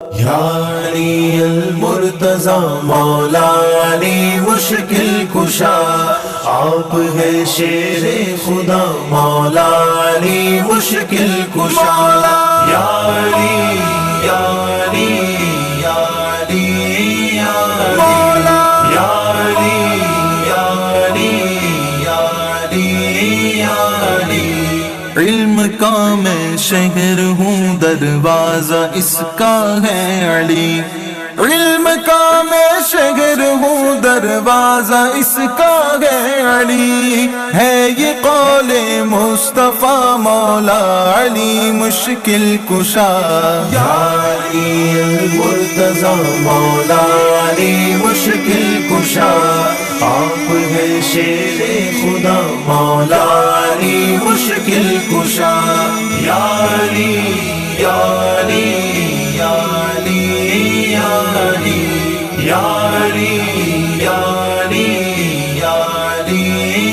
یا علی المرتضی مولا علی مشکل کشا، آپ ہے شیر خدا مولا علی مشکل کشا۔ یا علی یا علی یا علی یا مولا یا علی یا علی یا علی یا علی۔ علم کا میں شہر ہوں، دروازہ اس کا ہے علی۔ علم کا میں شہر ہوں، دروازہ اس کا ہے علی۔ ہے یہ قول مصطفیٰ مولا علی مشکل کشا۔ یا علی المرتضی مولا علی مشکل کشا، آپ ہے شیر خدا مولا علی مشکل کشا۔ یا علی یا علی یا علی یا علی یا علی یا علی یا علی